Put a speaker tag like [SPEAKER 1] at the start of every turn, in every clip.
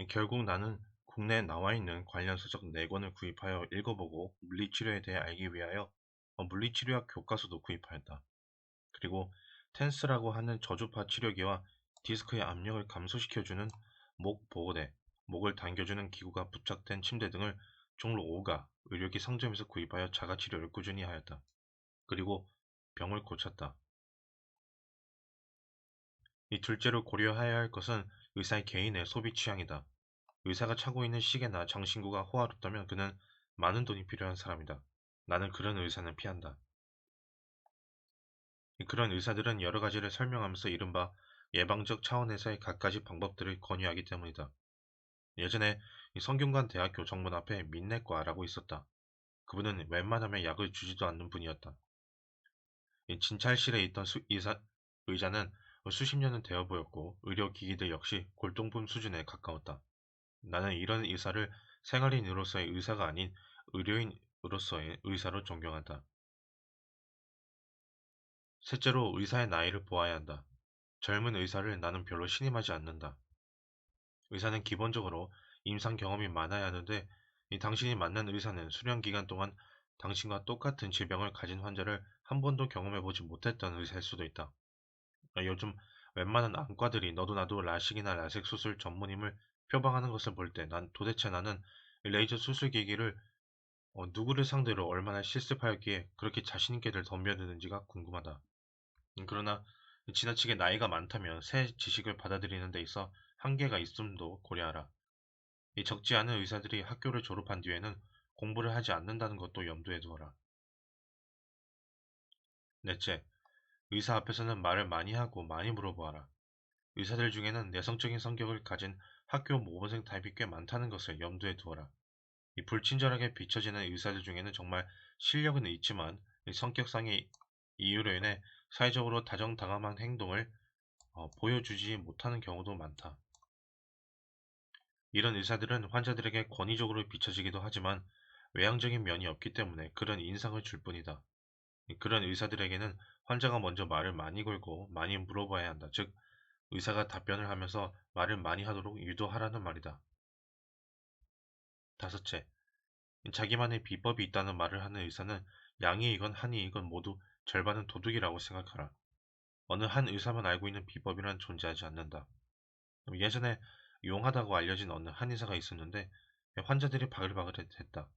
[SPEAKER 1] 결국 나는 국내에 나와 있는 관련 서적 4권을 구입하여 읽어보고 물리치료에 대해 알기 위하여 물리치료학 교과서도 구입하였다. 그리고 텐스라고 하는 저주파 치료기와 디스크의 압력을 감소시켜주는 목 보호대, 목을 당겨주는 기구가 부착된 침대 등을 종로 5가 의료기 상점에서 구입하여 자가치료를 꾸준히 하였다. 그리고 병을 고쳤다. 이 둘째로 고려해야 할 것은 의사의 개인의 소비 취향이다. 의사가 차고 있는 시계나 장신구가 호화롭다면 그는 많은 돈이 필요한 사람이다. 나는 그런 의사는 피한다. 그런 의사들은 여러 가지를 설명하면서 이른바 예방적 차원에서의 갖가지 방법들을 권유하기 때문이다. 예전에 성균관 대학교 정문 앞에 민내과라고 있었다. 그분은 웬만하면 약을 주지도 않는 분이었다. 이 진찰실에 있던 의자는 수십 년은 되어 보였고 의료기기들 역시 골동품 수준에 가까웠다. 나는 이런 의사를 생활인으로서의 의사가 아닌 의료인으로서의 의사로 존경한다. 셋째로 의사의 나이를 보아야 한다. 젊은 의사를 나는 별로 신임하지 않는다. 의사는 기본적으로 임상 경험이 많아야 하는데 이 당신이 만난 의사는 수련 기간 동안 당신과 똑같은 질병을 가진 환자를 한 번도 경험해보지 못했던 의사일 수도 있다. 요즘 웬만한 안과들이 너도 나도 라식이나 라섹 수술 전문임을 표방하는 것을 볼 때 난 도대체 나는 레이저 수술 기기를 누구를 상대로 얼마나 실습하였기에 그렇게 자신있게들 덤벼드는지가 궁금하다. 그러나 지나치게 나이가 많다면 새 지식을 받아들이는 데 있어 한계가 있음도 고려하라. 이 적지 않은 의사들이 학교를 졸업한 뒤에는 공부를 하지 않는다는 것도 염두에 두어라. 넷째, 의사 앞에서는 말을 많이 하고 많이 물어보아라. 의사들 중에는 내성적인 성격을 가진 학교 모범생 타입이 꽤 많다는 것을 염두에 두어라. 이 불친절하게 비춰지는 의사들 중에는 정말 실력은 있지만 이 성격상의 이유로 인해 사회적으로 다정다감한 행동을 보여주지 못하는 경우도 많다. 이런 의사들은 환자들에게 권위적으로 비춰지기도 하지만 외향적인 면이 없기 때문에 그런 인상을 줄 뿐이다. 그런 의사들에게는 환자가 먼저 말을 많이 걸고 많이 물어봐야 한다. 즉, 의사가 답변을 하면서 말을 많이 하도록 유도하라는 말이다. 다섯째, 자기만의 비법이 있다는 말을 하는 의사는 양이이건 한이이건 모두 절반은 도둑이라고 생각하라. 어느 한 의사만 알고 있는 비법이란 존재하지 않는다. 예전에 용하다고 알려진 어느 한의사가 있었는데 환자들이 바글바글했다.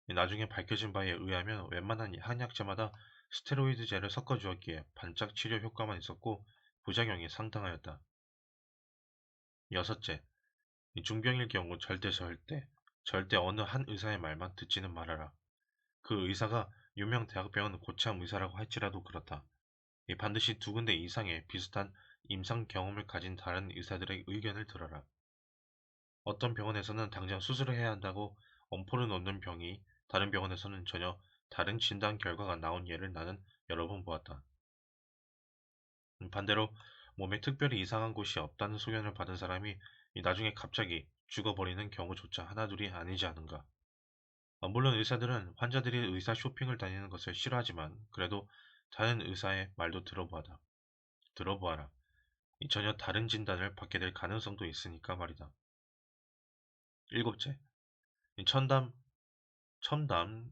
[SPEAKER 1] 나중에 밝혀진 바에 의하면 웬만한 한약재마다 스테로이드제를 섞어주었기에 반짝 치료 효과만 있었고 부작용이 상당하였다. 여섯째, 중병일 경우 절대 어느 한 의사의 말만 듣지는 말아라. 그 의사가 유명 대학병원 고참 의사라고 할지라도 그렇다. 반드시 두 군데 이상의 비슷한 임상 경험을 가진 다른 의사들의 의견을 들어라. 어떤 병원에서는 당장 수술을 해야 한다고 엄포를 놓는 병이 다른 병원에서는 전혀 다른 진단 결과가 나온 예를 나는 여러 번 보았다. 반대로 몸에 특별히 이상한 곳이 없다는 소견을 받은 사람이 나중에 갑자기 죽어버리는 경우조차 하나둘이 아니지 않은가. 물론 의사들은 환자들이 의사 쇼핑을 다니는 것을 싫어하지만 그래도 다른 의사의 말도 들어보아라. 전혀 다른 진단을 받게 될 가능성도 있으니까 말이다. 일곱째, 첨단, 첨단,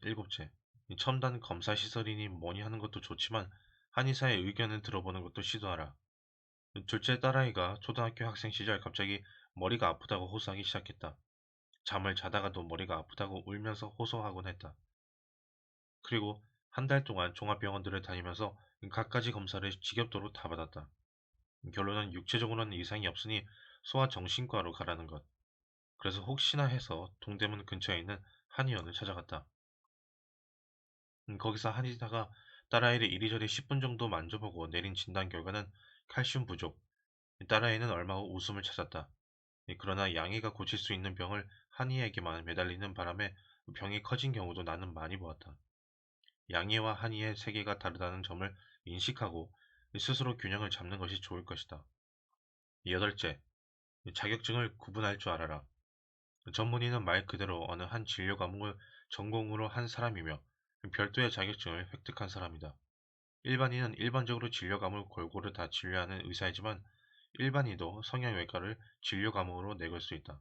[SPEAKER 1] 일곱째, 첨단 검사 시설이니 뭐니 하는 것도 좋지만 한의사의 의견을 들어보는 것도 시도하라. 둘째 딸아이가 초등학교 학생 시절 갑자기 머리가 아프다고 호소하기 시작했다. 잠을 자다가도 머리가 아프다고 울면서 호소하곤 했다. 그리고 한 달 동안 종합병원들을 다니면서 갖가지 검사를 지겹도록 다 받았다. 결론은 육체적으로는 이상이 없으니 소아정신과로 가라는 것. 그래서 혹시나 해서 동대문 근처에 있는 한의원을 찾아갔다. 거기서 한의사가 딸아이를 이리저리 10분 정도 만져보고 내린 진단 결과는 칼슘 부족. 딸아이는 얼마 후 웃음을 찾았다. 그러나 양이가 고칠 수 있는 병을 한의에게만 매달리는 바람에 병이 커진 경우도 나는 많이 보았다. 양의와 한의의 세계가 다르다는 점을 인식하고 스스로 균형을 잡는 것이 좋을 것이다. 여덟째, 자격증을 구분할 줄 알아라. 전문의는 말 그대로 어느 한 진료 과목을 전공으로 한 사람이며 별도의 자격증을 획득한 사람이다. 일반인은 일반적으로 진료 과목을 골고루 다 진료하는 의사이지만 일반인도 성형외과를 진료 과목으로 내걸 수 있다.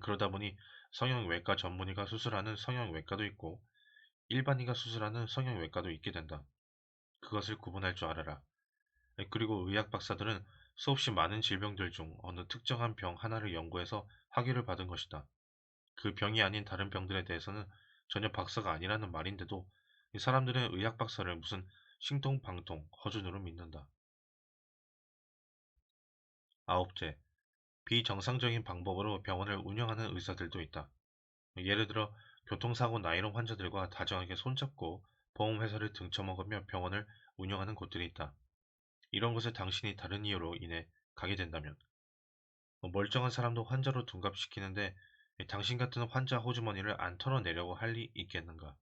[SPEAKER 1] 그러다 보니 성형외과 전문의가 수술하는 성형외과도 있고 일반인가 수술하는 성형외과도 있게 된다. 그것을 구분할 줄 알아라. 그리고 의학 박사들은 수없이 많은 질병들 중 어느 특정한 병 하나를 연구해서 학위를 받은 것이다. 그 병이 아닌 다른 병들에 대해서는 전혀 박사가 아니라는 말인데도 이 사람들은 의학 박사를 무슨 신통방통 허준으로 믿는다. 아홉째, 비정상적인 방법으로 병원을 운영하는 의사들도 있다. 예를 들어 교통사고 나이로 환자들과 다정하게 손잡고 보험회사를 등쳐먹으며 병원을 운영하는 곳들이 있다. 이런 곳에 당신이 다른 이유로 인해 가게 된다면 멀쩡한 사람도 환자로 둔갑시키는데 당신 같은 환자 호주머니를 안 털어내려고 할 리 있겠는가?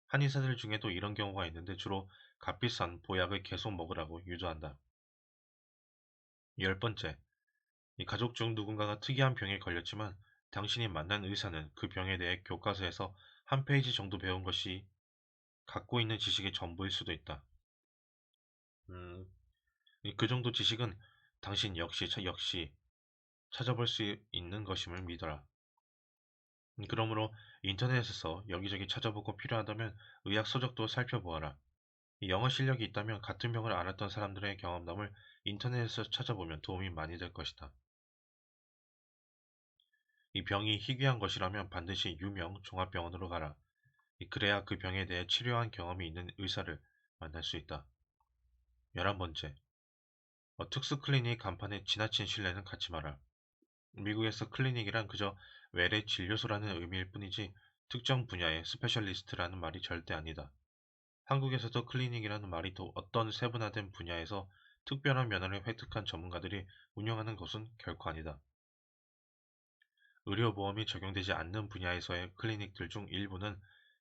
[SPEAKER 1] 한의사들 중에도 이런 경우가 있는데 주로 값비싼 보약을 계속 먹으라고 유도한다. 열 번째, 이 가족 중 누군가가 특이한 병에 걸렸지만 당신이 만난 의사는 그 병에 대해 교과서에서 한 페이지 정도 배운 것이 갖고 있는 지식의 전부일 수도 있다. 음, 그 정도 지식은 당신 역시 찾아볼 수 있는 것임을 믿어라. 그러므로 인터넷에서 여기저기 찾아보고 필요하다면 의학 서적도 살펴보아라. 영어 실력이 있다면 같은 병을 앓았던 사람들의 경험담을 인터넷에서 찾아보면 도움이 많이 될 것이다. 이 병이 희귀한 것이라면 반드시 유명 종합병원으로 가라. 그래야 그 병에 대해 치료한 경험이 있는 의사를 만날 수 있다. 11번째, 특수 클리닉 간판에 지나친 신뢰는 갖지 마라. 미국에서 클리닉이란 그저 외래 진료소라는 의미일 뿐이지 특정 분야의 스페셜리스트라는 말이 절대 아니다. 한국에서도 클리닉이라는 말이 또 어떤 세분화된 분야에서 특별한 면허를 획득한 전문가들이 운영하는 것은 결코 아니다. 의료보험이 적용되지 않는 분야에서의 클리닉들 중 일부는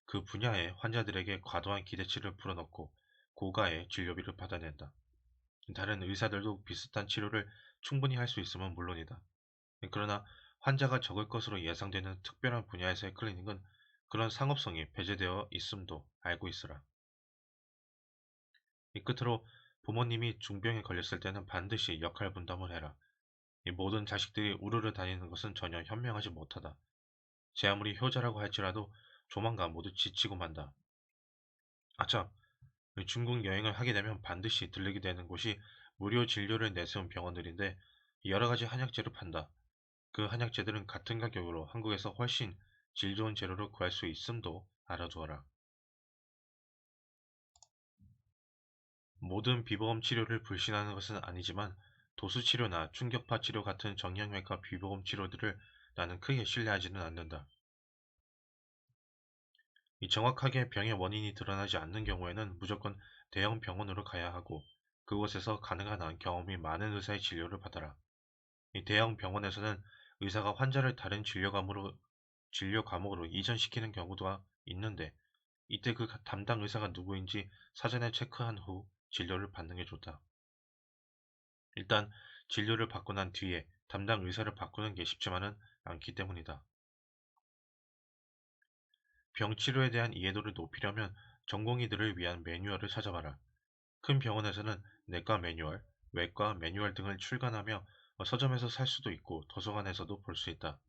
[SPEAKER 1] 그 분야의 환자들에게 과도한 기대치를 불어넣고 고가의 진료비를 받아낸다. 다른 의사들도 비슷한 치료를 충분히 할 수 있으면 물론이다. 그러나 환자가 적을 것으로 예상되는 특별한 분야에서의 클리닉은 그런 상업성이 배제되어 있음도 알고 있으라. 이 끝으로 부모님이 중병에 걸렸을 때는 반드시 역할 분담을 해라. 이 모든 자식들이 우르르 다니는 것은 전혀 현명하지 못하다. 제 아무리 효자라고 할지라도 조만간 모두 지치고 만다. 아참, 중국 여행을 하게 되면 반드시 들르게 되는 곳이 무료 진료를 내세운 병원들인데 여러 가지 한약재를 판다. 그 한약재들은 같은 가격으로 한국에서 훨씬 질 좋은 재료를 구할 수 있음도 알아두어라. 모든 비보험 치료를 불신하는 것은 아니지만 도수 치료나 충격파 치료 같은 정형외과 비보험 치료들을 나는 크게 신뢰하지는 않는다. 이 정확하게 병의 원인이 드러나지 않는 경우에는 무조건 대형 병원으로 가야 하고 그곳에서 가능한 한 경험이 많은 의사의 진료를 받아라. 이 대형 병원에서는 의사가 환자를 다른 진료 과목으로 이전시키는 경우도 있는데 이때 그 담당 의사가 누구인지 사전에 체크한 후 진료를 받는 게 좋다. 일단 진료를 받고 난 뒤에 담당 의사를 바꾸는 게 쉽지만은 않기 때문이다. 병 치료에 대한 이해도를 높이려면 전공의들을 위한 매뉴얼을 찾아봐라. 큰 병원에서는 내과 매뉴얼, 외과 매뉴얼 등을 출간하며 서점에서 살 수도 있고 도서관에서도 볼 수 있다.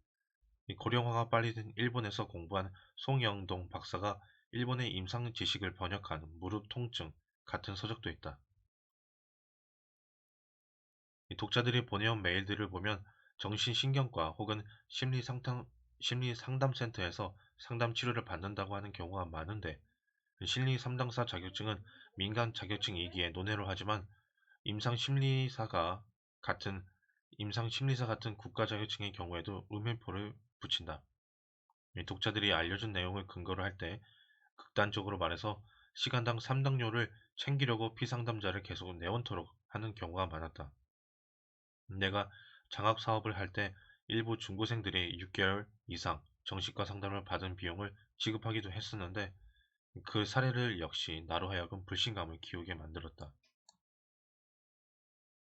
[SPEAKER 1] 이 고령화가 빨리 든 일본에서 공부한 송영동 박사가 일본의 임상 지식을 번역한 무릎 통증 같은 서적도 있다. 이 독자들이 보내온 메일들을 보면 정신신경과 혹은 심리상담센터에서 상담 치료를 받는다고 하는 경우가 많은데 심리상담사 자격증은 민간 자격증이기에 논외로 하지만 임상심리사가 같은 임상심리사 같은 국가 자격증의 경우에도 음일표를 붙인다. 이 독자들이 알려준 내용을 근거로 할 때 극단적으로 말해서 시간당 3당료를 챙기려고 피상담자를 계속 내원토록 하는 경우가 많았다. 내가 장학 사업을 할 때 일부 중고생들이 6개월 이상 정신과 상담을 받은 비용을 지급하기도 했었는데 그 사례를 역시 나로 하여금 불신감을 키우게 만들었다.